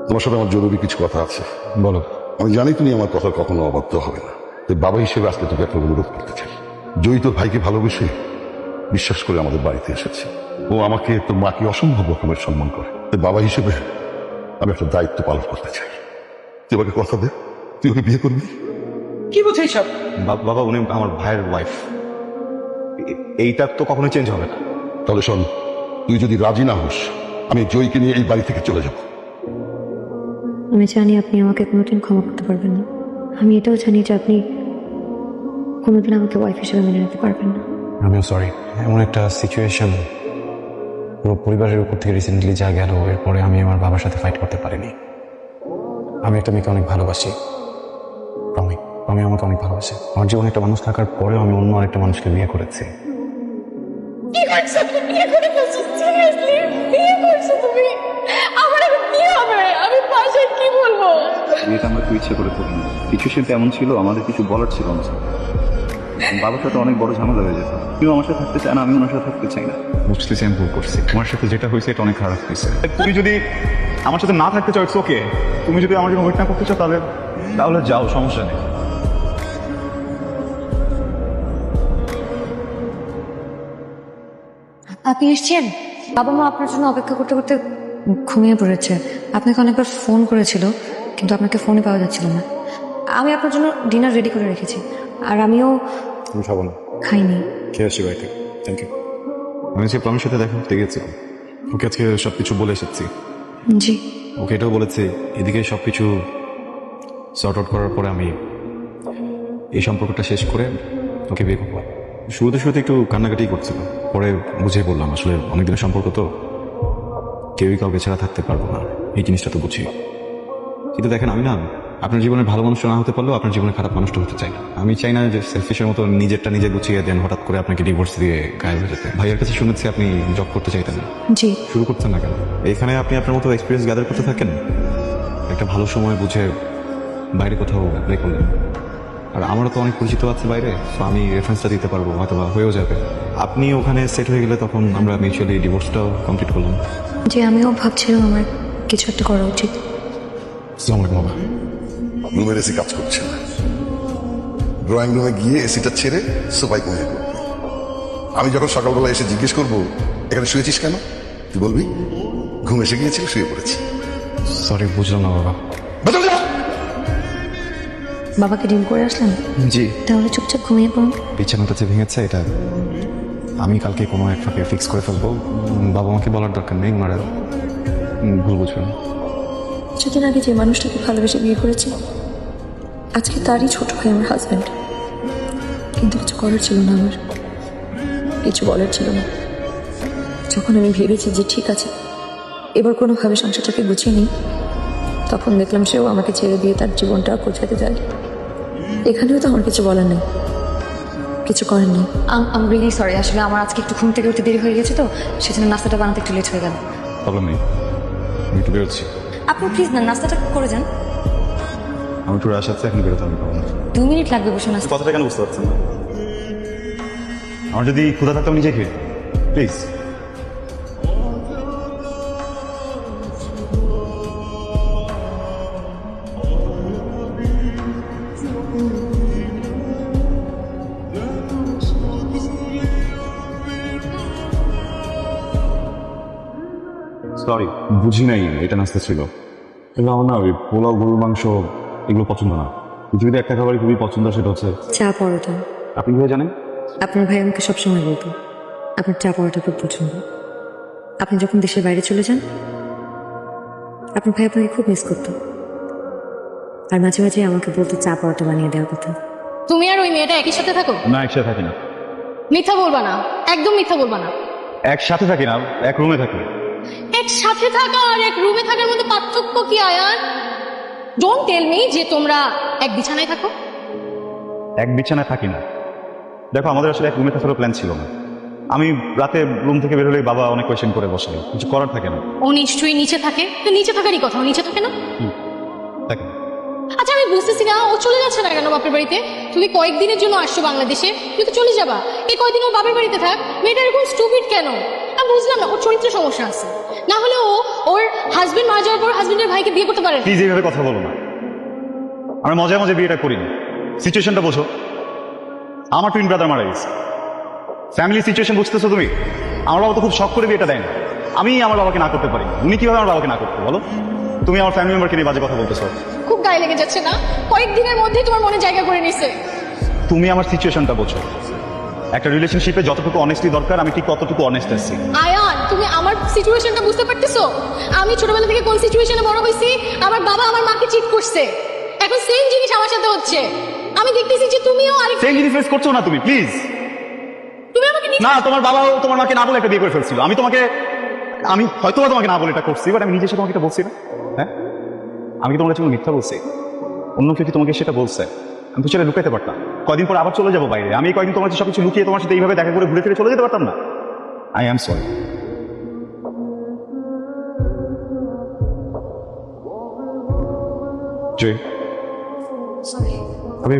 তোমার সাথে আমার জরুরি কিছু কথা আছে। বলো। আমি জানি তুমি আমার কথা কখনো অবাধ্য হবে না, তাই বাবা হিসেবে আজকে তোকে একটা অনুরোধ করতে চাই। জয়ী তোর ভাইকে ভালোবেসে বিশ্বাস করে আমাদের বাড়িতে এসেছে। ও আমাকে, তোর মাকে অসম্ভব রকমের সম্মান করে। তাই বাবা হিসেবে আমি একটা দায়িত্ব পালন করতে চাই। তুই আমাকে কথা দে, তুই ওকে বিয়ে করবি। কি বলছো এইসব? বাবা, উনি আমার ভাইয়ের ওয়াইফ, এইটা তো কখনো চেঞ্জ হবে না। তাহলে শোন, তুই যদি রাজি না হোস, আমি জয়ীকে নিয়ে এই বাড়ি থেকে চলে যাব। আমি জানি আপনি আমাকে কোনোদিন ক্ষমা করতে পারবেন না। আমি এটাও জানি যে আপনি কোনোদিন আমাকে ওয়াইফ হিসেবে মেনে নিতে পারবেন না। আমিও সরি, এমন একটা সিচুয়েশন পুরো পরিবারের উপর থেকে রিসেন্টলি যা গেল, এরপরে আমি আমার বাবার সাথে ফাইট করতে পারিনি। আমি একটা মেয়েকে অনেক ভালোবাসি, আমি আমাকে অনেক ভালোবাসি। আমার জীবনে একটা মানুষ থাকার পরেও আমি অন্য আরেকটা মানুষকে বিয়ে করেছি। কি করছো তুমি? বিয়ে করে ফেলছো? সিরিয়াসলি বিয়ে করছো তুমি? আমার এখন কি হবে? আমি বাসায় কি বলবো? বিয়েটা আমরা খুব ইচ্ছে করে করিনি। সিচুয়েশনটা এমন ছিল, আমাদের কিছু বলার ছিল না। বাবার সাথে অনেক বড় ঝামেলা হয়ে যেত। কেউ আমার সাথে থাকতে চায় না, আমি ওনার সাথে থাকতে চাই না। বুঝতেছি আমি ভুল করছি, তোমার সাথে যেটা হয়েছে এটা অনেক খারাপ হয়েছে। তুমি যদি আমার সাথে না থাকতে চাও ইটস ওকে। তুমি যদি আমার জন্য ওয়েট না করতে চাও তাহলে যাও, সমস্যা নেই। আপনি এসছেন? বাবা মা আপনার জন্য অপেক্ষা করতে করতে ঘুমিয়ে পড়েছে। আপনাকে অনেকবার ফোন করেছিল, কিন্তু আপনাকে ফোনে পাওয়া যাচ্ছিল না। আমি আপনার জন্য ডিনার রেডি করে রেখেছি, আর আমিও আমি খাবো না, খাইনি। খেয়ে আসছি বাড়িতে। Thank you. আমি আজকে প্রমের সাথে দেখা করতে গেছিলাম, ওকে আজকে সব কিছু বলে এসেছি। জি। ওকে এটাও বলেছি এদিকে সব কিছু সর্ট আউট করার পরে আমি এই সম্পর্কটা শেষ করে ওকে বিয়ে করবো। শুরুতে একটু কান্নাকাটি করছিল, পরে বুঝিয়ে বললাম আসলে অনেকদিনের সম্পর্ক তো, কেউই কাউকে ছাড়া থাকতে পারবো না, এই জিনিসটা তো বুঝি। কিন্তু দেখেন, আমি না আপনার জীবনে ভালো মানুষ না হতে পারলেও আপনার জীবনে খারাপ মানুষটা হতে চাই না। আমি চাই না যে সেলফিশের মতো নিজেরটা নিজে গুছিয়ে দেন, হঠাৎ করে আপনাকে ডিভোর্স দিয়ে গায়েব হয়ে যেতে। ভাইয়ের কাছে শুনেছি আপনি জব করতে চাইতেন, জি। শুরু করতেন না কেন? এখানে আপনি আপনার মতো এক্সপিরিয়েন্স গ্যাদার করতে থাকেন, একটা ভালো সময় বুঝে বাইরে কোথাও অ্যাপ্লাই করলেন। আর আমারও তো অনেক পরিচিত আছে বাইরে, তো আমি রেফারেন্সটা দিতে পারবো, হয়তো বা হয়েও যাবে। আপনি ওখানে সেট হয়ে গেলে তখন আমরা মিউচুয়ালি ডিভোর্সটাও কমপ্লিট করলাম। জি, আমিও ভাবছিলাম আমার কিছু একটা করা উচিত। আসসালামু আলাইকুম বাবা। রুমের এসি কাজ করছে না, ড্রয়িং রুমে গিয়ে এসিটা ছেড়ে সোফায় ঘুমিয়ে পড়বি। আমি যখন সকালবেলা এসে জিজ্ঞেস করবো এখানে শুয়েছিস কেন, তুই বলবি ঘুম এসে গিয়েছিল, শুয়ে পড়েছি। সরি, বুঝলাম না বাবা। বেতন যা। বাবাকে ডিম করে আসলেন? জি। তাহলে চুপচাপ ঘুমিয়ে পড়ুন। বিছানাটা যে ভেঙেছে এটা আমি কালকে কোনো এক ফাঁকে ফিক্স করে ফেলবো। বাবা মাকে বলার দরকার নেই, ওনারা ভুল বুঝবেন। কিছুদিন আগে যে মানুষটাকে ভালোবেসে বিয়ে করেছি, আজকে তারই ছোট ভাই আমার হাজব্যান্ড। কিন্তু কিছু করার ছিল না, আমার কিছু বলার ছিল না। যখন আমি ভেবেছি যে ঠিক আছে এবার কোনোভাবে সংসারটাকে গুছিয়ে নিই, তখন দেখলাম সেও আমাকে ছেড়ে দিয়ে তার জীবনটা গোছাতে যায়। এখানেও তো আমার কিছু বলার নেই, কিছু করার নেই। আম রিয়েলি সরি, আসলে আমার আজকে একটু ঘুম থেকে উঠতে দেরি হয়ে গেছে, তো সেজন্য নাস্তাটা বানাতে একটু লেট হয়ে গেল। প্রবলেম নেই, আমি একটু বেরোচ্ছি। আপনি প্লিজ না নাস্তাটা করে যান। আমি একটু রাশ আছে, এখন বেরোতে হবে। 2 মিনিট লাগবে বসে নাস্তা। কথাটা কেন বুঝতে পারছেন না? আমার যদি ক্ষুধা থাকতাম নিজে খেয়ে, প্লিজ। সরি, বুঝি নাই এটা নাস্তা ছিল। কিন্তু আমার না ওই পোলাও, গরুর মাংস এগুলো পছন্দ না। যদি একটা খাবারই খুবই পছন্দ, সেটা হচ্ছে চা পরোটা। আপনি কিভাবে জানেন? আপনার ভাই আমাকে সবসময় বলতো আপনার চা পরোটা খুব পছন্দ। আপনি যখন দেশের বাইরে চলে যান, আপনার ভাই আপনাকে খুব মিস করতো, আর মাঝে মাঝে আমাকে বলতো চা পরোটা বানিয়ে দেওয়ার কথা। তুমি আর ওই মেয়েটা একই সাথে থাকো? না, একসাথে থাকি না। মিথ্যা বলবা না, একদম মিথ্যা বলবা না। একসাথে থাকি না, এক রুমে থাকি। একসাথে থাকা আর এক রুমে থাকার মধ্যে পার্থক্য কি আয়ান? ডোন্ট টেল মি যে তোমরা এক বিছানায় থাকো। এক বিছানায় থাকি না। দেখো, আমাদের আসলে এক রুমে থাকার প্ল্যান ছিল না। আমি রাতে রুম থেকে বের হলেই বাবা অনেক কোয়েশ্চেন করে বসে, কিছু করার থাকে না। ও নিশ্চয়ই নিচে থাকে, তো নিচে থাকারই কথা, ও নিচে থাকে না? থাকে। আচ্ছা আমি বুঝতেছি না ও চলে যাচ্ছে না কেন বাপের বাড়িতে। তুমি কয়েকদিনের জন্য আসছো বাংলাদেশে, তুমি তো চলে যাবা। এই কয়েকদিন ও বাপের বাড়িতে থাক। মেয়েটা এরকম স্টুপিড কেন? আমি বুঝলাম না, ওর চরিত্রে সমস্যা আছে। না হলে ও ওর হাজবেন্ড মারা যাওয়ার পর হাজবেন্ডের ভাইকে বিয়ে করতে পারে না। প্লিজ এইভাবে কথা বলো না। আমরা মজায় মজায় বিয়েটা করিনি। সিচুয়েশনটা বোঝো। আমার টুইন ব্রাদার মারা গেছে। ফ্যামিলি সিচুয়েশন বুঝতেছো তুমি? আমার বাবা তো খুব শখ করে বিয়েটা দেয় না। আমি আমার বাবাকে না করতে পারি। উনি কিভাবে আমার বাবাকে না করতে বলো? তুমি আমার ফ্যামিলি মেম্বারকে নিয়ে বাজে কথা বলতেছো। খুব গায়ে লেগে যাচ্ছে না? কয়েকদিনের মধ্যেই তোমার মনে জায়গা করে নিছে। তুমি আমার সিচুয়েশনটা বোঝো। একটা রিলেশনশিপে যতটুকু অনেস্টলি দরকার আমি ঠিক ততটুকু অনেস্ট আছি। আয়ান, তুমি আমার সিচুয়েশনটা বুঝতে পারতেছো? আমি ছোটবেলা থেকে কোন সিচুয়েশনে বড় হয়েছি? আমার বাবা আমার মাকে চিট করছে। এখন সেম জিনিস আমার সাথে হচ্ছে। আমি দেখতেছি যে তুমিও আরেক সেম জিনিস ফেস করছো না তুমি, প্লিজ। তুমি আমাকে না, তোমার বাবাও তোমার মাকে না বলে একটা বিয়ে করে ফেলছিল। আমি হয়তো তোমাকে না বলে এটা করছি, বাট আমি নিজের সাথে তোমাকে এটা বলছি না। হ্যাঁ, আমি কি তোমার কাছে কোনো মিথ্যা বলছি? অন্য কেউ কি তোমাকে সেটা বলছে? আমি তো সেটা লুকাইতে পারতাম। কয়দিন পর আবার চলে যাবো বাইরে। আমি কয়দিন তোমার কাছে সবকিছু লুকিয়ে তোমার সাথে এইভাবে দেখা করে ঘুরে ফিরে চলে যেতে পারতাম না? I am sorry. জয়, আপনি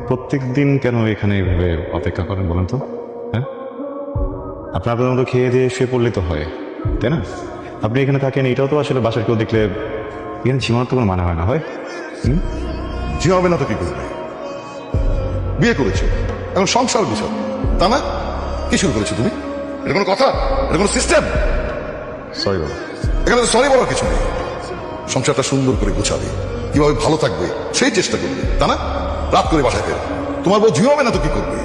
প্রত্যেক দিন কেন এখানে এইভাবে অপেক্ষা করেন বলেন তো? হ্যাঁ, আপনার মতো খেয়ে দিয়ে শুয়ে পড়লে তো হয়, তাই না? আপনি এখানে থাকেন, এটাও তো আসলে বাসার কেউ দেখলে এখানে ঝিমানোর তো কোনো মানে হয় না, হয়? জি হবে না তো কি করবে? বিয়ে করেছো, এখন সংসার গুছাও, তা না? কি শুরু করেছো তুমি? এটা কোনো কথা? এটা কোনো সিস্টেম? সরি বাবা। এখানে তো সরি বলার কিছু নেই। সংসারটা সুন্দর করে গুছাবে, কিভাবে ভালো থাকবে সেই চেষ্টা করবে, তা না? রাত করে বাসায় ফের তোমার বউ ঝিমাবে না তো কি করবে?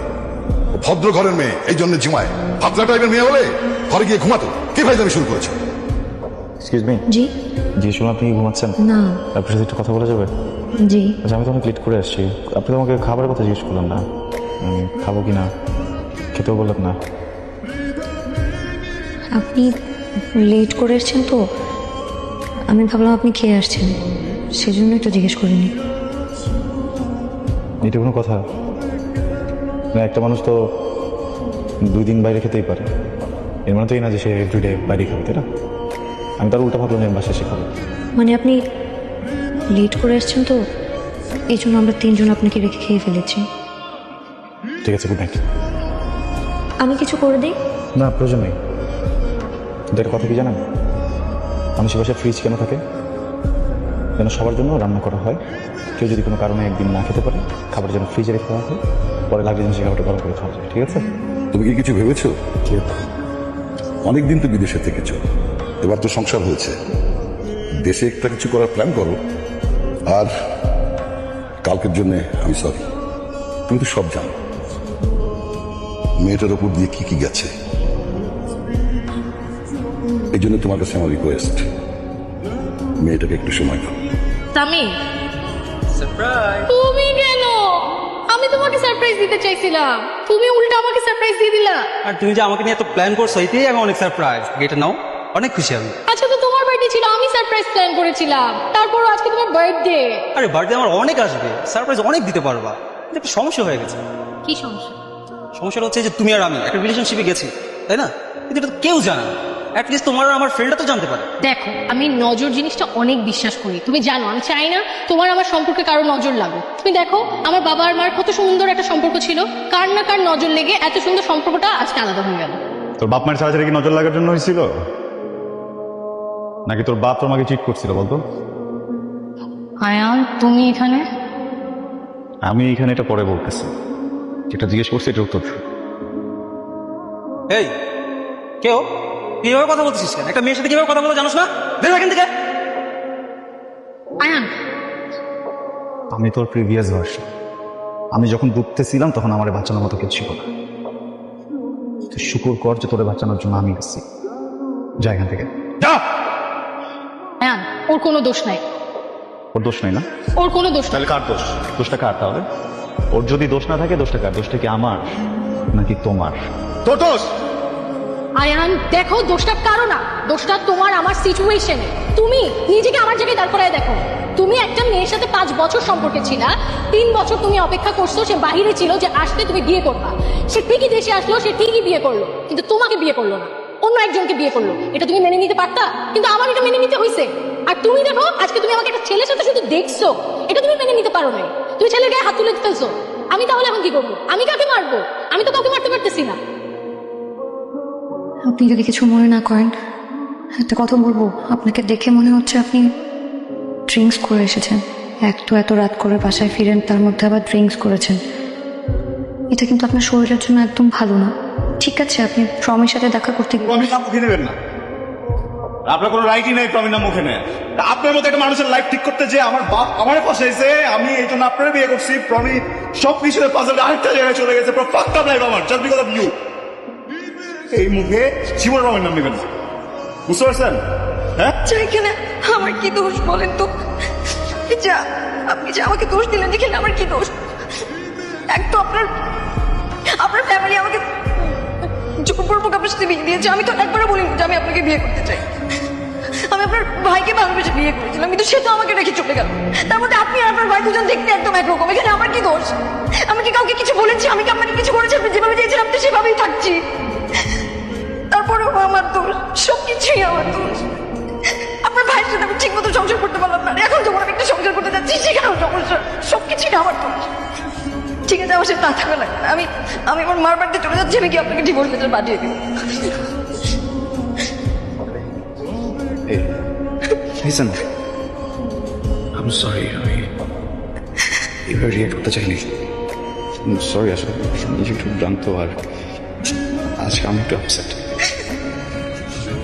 ও ভদ্র ঘরের মেয়ে, এই জন্য ঝিমায়। পাতলা টাইপের মেয়ে হলে ঘরে গিয়ে ঘুমাতো। কি ভাই শুরু করেছো? Excuse me. জি। জি, শুনুন, আপনি কি ঘুমাচ্ছেন? না। আপনার সাথে একটু কথা বলা যাবে? জি। আচ্ছা, আমি তো অনেক লেট করে আসছি। আপনি তো আমাকে খাবারের কথা জিজ্ঞেস করলেন না। খাবো কি না, খেতেও বললেন না। আপনি লেট করে এসছেন তো, আমি ভাবলাম আপনি খেয়ে আসছেন, সেজন্যই তো জিজ্ঞেস করিনি। এটা কোনো কথা না? একটা মানুষ তো 2 দিন বাইরে খেতেই পারে। এর মানে তো এই না যে সে এভরিডে বাইরে খাবে, তাই না? আমি তার উল্টা ভাবলাম যে আমি বাসায় এসে খাবো। মানে আপনি লেট করে এসছেন তো, এই জন্য আমরা 3 জন আপনাকে রেখে খেয়ে ফেলেছি। ঠিক আছে, গুড নাইট। আমি কিছু করে দিই? না, প্রয়োজন নেই। কিন্তু একটা কথা কি জানেন, মানুষের বাসায় ফ্রিজ কেন থাকে? যেন সবার জন্য রান্না করা হয়। কেউ যদি কোনো কারণে একদিন না খেতে পারে, খাবার যেন ফ্রিজে রেখে দেওয়া হয়, পরে লাগলে যেন সে খাবারটা গরম করে খাওয়া যায়। ঠিক আছে? তুমি কি কিছু ভেবেছো? অনেকদিন তো বিদেশে থেকেছো, এবার তো সংসার হয়েছে। দেশে একটা কিছু করার প্ল্যান করো। আর কালকের জন্য আমি সরি। তুমি তো সব জানো মেয়েটার ওপর দিয়ে কি কি গেছে। এই জন্য তোমার কাছে আমার রিকোয়েস্ট, মেয়েটাকে একটু সময় দাও। তামি, তুমি কেন? আমি তোমাকে সারপ্রাইজ দিতে চাইছিলাম, তুমি উল্টা আমাকে সারপ্রাইজ দিয়ে দিলা। আর তুমি যে আমাকে নিয়ে এত প্ল্যান করছো, এটাই আমি অনেক সারপ্রাইজ। এটা নাও, অনেক খুশি আমি। আচ্ছা, তো তোমার বার্থডে ছিল, আমি সারপ্রাইজ প্ল্যান করেছিলাম। তারপর আজকে তোমার বার্থডে। আরে বার্থডে আমার অনেক আসবে, সারপ্রাইজ অনেক দিতে পারবা। এটা একটা সমস্যা হয়ে গেছে। কি সমস্যা? সমস্যাটা হচ্ছে যে তুমি আর আমি একটা রিলেশনশিপে গেছি, তাই না? কিন্তু এটা তো কেউ জানে না। অ্যাটলিস্ট তোমার আর আমার ফ্রেন্ডরা তো জানতে পারে। দেখো, আমি নজর জিনিসটা অনেক বিশ্বাস করি, তুমি জানো। আমি চাই না তোমার আমার সম্পর্কে কারো নজর লাগুক। তুমি দেখো, আমার বাবা আর মার কত সুন্দর একটা সম্পর্ক ছিল, কার না কার নজর লেগে এত সুন্দর সম্পর্কটা আজকে আলাদা হয়ে গেল। তোর বাপ মায়ের ছাড়াছাড়ি কি নজর লাগার জন্য হয়েছিল, নাকি তোর বাপ তোমাকে চিট করছিল বলতো? আয়ান, তুমি এখানে? আমি এখানে এটা পরে বলতেছি, যেটা জিজ্ঞেস করছি এটা উত্তর। এই কেউ কিভাবে কথা বলতেছিস কেন? একটা মেয়ের সাথে কিভাবে কথা বলো জানোস না? বের এখান থেকে। আয়ান, আমি তোর প্রিভিয়াস ভার্সন। আমি যখন ডুবতেছিলাম তখন আমার বাঁচানোর মতো কেউ ছিল না। তুই শুকর কর যে তোরে বাঁচানোর জন্য আমি গেছি। যা এখান থেকে, যা। আয়ান, ওর কোনো দোষ নাই। ওর দোষ নাই না? ওর কোনো দোষ নাই। তাহলে কার দোষ? দোষটা কার তাহলে? ওর যদি দোষ না থাকে দোষটা কার? দোষটা কি আমার নাকি তোমার? তোর দোষ। আয়ান দেখো, দোষটা কারো না, দোষটা তোমার আমার সিচুয়েশনে। তুমি নিজেকে আমার জায়গায় দাঁড় করায় দেখো। তুমি একটা মেয়ের সাথে 5 বছর সম্পর্কে ছিলা, 3 বছর তুমি অপেক্ষা করছো, সে বাহিরে ছিল যে আসলে তুমি বিয়ে করবা। সে ঠিকই দেশে আসলো, সে ঠিকই বিয়ে করলো, কিন্তু তোমাকে বিয়ে করলো না, অন্য একজনকে বিয়ে করলো। এটা তুমি মেনে নিতে পারতা, কিন্তু আমার এটা মেনে নিতে হয়েছে। আর তুমি দেখো আজকে তুমি আমাকে একটা ছেলের সাথে শুধু দেখছো, এটা তুমি মেনে নিতে পারো না। তুমি ছেলের গায়ে হাত তুলে ফেলছো। আমি তাহলে এখন কি করবো? আমি কাকে মারবো? আমি তো কাউকে মারতে পারতেছি না। আপনি যদি কিছু মনে না করেন, একটা কথা বলবো। আপনাকে দেখে মনে হচ্ছে আপনি ড্রিঙ্কস করে এসেছেন। এক তো এত রাত করে বাসায় ফিরেন, তার মধ্যে আবার ড্রিঙ্কস করেছেন। এটা কিন্তু আপনার শরীরের জন্য একদম ভালো না। ঠিক আছে, আপনি প্রমির সাথে দেখা করতে গিয়ে প্রমিস নাম মুখে নেবেন না। আপনার কোনো রাইটই নেই প্রমিস নাম মুখে নেয়। আপনার মতো একটা মানুষের লাইফ ঠিক করতে যে আমার বাপ আমারে ফসাইছে, আমি এই জন্য আপনার বিয়ে করছি। প্রমি সব কিছুতে পাজল আরেকটা জায়গায় চলে গেছে। পুরো ফাকড আপ লাইফ আমার, জাস্ট বিকজ অফ ইউ। এই মুখে জীবন প্রমির নাম নেবেন না, বুঝতে পারছেন? হ্যাঁ, এখানে আমার কি দোষ বলেন তো? যা আপনি যে আমাকে দোষ দিলেন, এখানে আমার কি দোষ? এক তো আপনার ফ্যামিলি আমাকে জোরপূর্বক আপনার সাথে বিয়ে দিয়েছে। আমি তো একবারও বলিনি যে আমি আপনাকে বিয়ে করতে চাই। আমি আপনার ভাইকে ভালোবেসে বিয়ে করেছিলাম, কিন্তু সে তো আমাকে রেখে চলে গেল। তার মধ্যে আপনি আর আপনার ভাই দুজন দেখতে একদম একরকম। এখানে আমার কি দোষ? আমি কি কাউকে কিছু বলেছি? আমি কি আপনাকে কিছু করেছি? আপনি যেভাবে চেয়েছিলাম তো সেভাবেই থাকছি। তারপরেও আমার দোষ, সবকিছুই আমার দোষ। আপনার ভাইয়ের সাথে আমি ঠিক মতো সংসার করতে পারলাম না, এখন যখন আমি একটা সংসার করতে যাচ্ছি সেখানেও সমস্যা। সবকিছুই আমার দোষ। ঠিক আছে, আমার সাথে তা থাকা লাগবে না। আমি আমার মার বাড়িতে চলে যাচ্ছি। আমি কি আপনাকে ডিভোর্স লেটার পাঠিয়ে দিই? লিসেন, আমি সরি, আমি এভাবে রিয়েক্ট করতে চাইনি। সরি, আসলে নিজে একটু জানতো, আর আজকে আমি একটু আপসেট।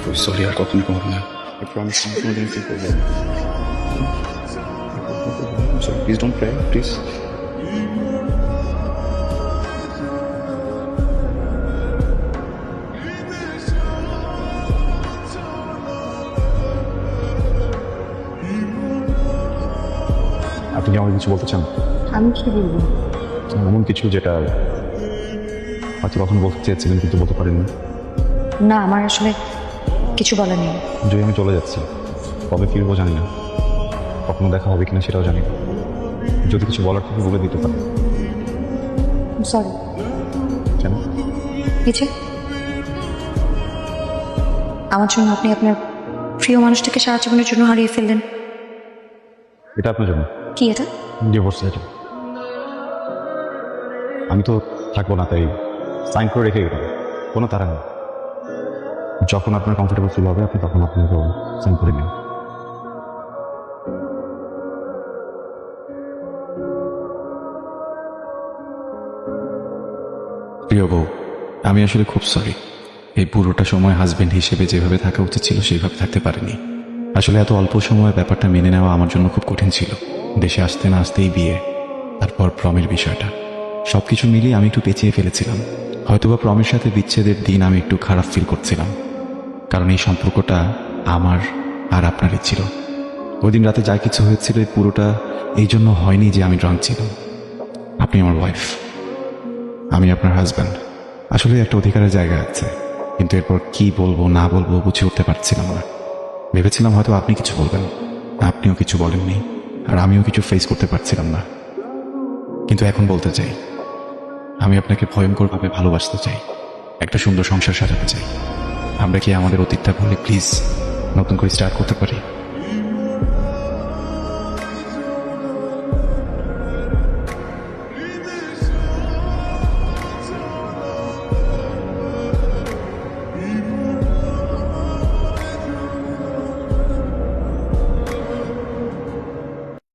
খুব সরি, আর কখনো করবো না। প্রমিস আমি কোনোদিন ফিল করবো। Sorry, please don't Cry, please. আপনি কি আমাকে কিছু বলতে চান? আমি কি বলবো? এমন কিছু যেটা হয়তো কখনো বলতে চেয়েছিলেন কিন্তু বলতে পারেননি। না, আমার আসলে কিছু বলার নেই। যদি আমি চলে যাচ্ছি, কবে ফিরবো জানি না, কখনো দেখা হবে কিনা সেটাও জানি না। যদি কিছু বলার থেকে বলে দিতে পারি। সরি। কেন? কিছু আমার জন্য আপনি আপনার প্রিয় মানুষটাকে সারা জীবনের জন্য হারিয়ে ফেললেন। এটা আপনার জন্য কি এটা? Divorce letter. আমি তো থাকবো না, তাই সাইন করে রেখে গেলাম। কোনো তাড়া নেই। যখন আপনার কমফোর্টেবল ফিল হবে আপনি তখন আপনাকে সাইন করে নিন। প্রিয় বউ, আমি আসলে খুব সরি। এই পুরোটা সময় হাজবেন্ড হিসেবে যেভাবে থাকা উচিত ছিল সেইভাবে থাকতে পারিনি। আসলে এত অল্প সময়ে ব্যাপারটা মেনে নেওয়া আমার জন্য খুব কঠিন ছিল। দেশে আসতে না আসতেই বিয়ে, তারপর প্রমের বিষয়টা, সবকিছু মিলিয়ে আমি একটু পেঁচিয়ে ফেলেছিলাম। হয়তোবা প্রমের সাথে বিচ্ছেদের দিন আমি একটু খারাপ ফিল করছিলাম, কারণ এই সম্পর্কটা আমার আর আপনারই ছিল। ওই দিন রাতে যা কিছু হয়েছিল এই পুরোটা এই জন্য হয়নি যে আমি ড্রাঙ্ক ছিলাম। আপনি আমার ওয়াইফ, আমি আপনার হাজব্যান্ড। আসলে একটা অধিকারের জায়গা আছে, কিন্তু এরপর কি বলবো না বলবো বুঝে উঠতে পারছিলাম না। ভেবেছিলাম হয়তো আপনি কিছু বলবেন, আপনিও কিছু বলেননি, আর আমিও কিছু ফেস করতে পারছিলাম না। কিন্তু এখন বলতে চাই, আমি আপনাকে ভয়ঙ্করভাবে ভালোবাসতে চাই, একটা সুন্দর সংসার সাজাতে চাই। আমরা কি আমাদের অতীতটা ভুলে প্লিজ নতুন করে স্টার্ট করতে পারি?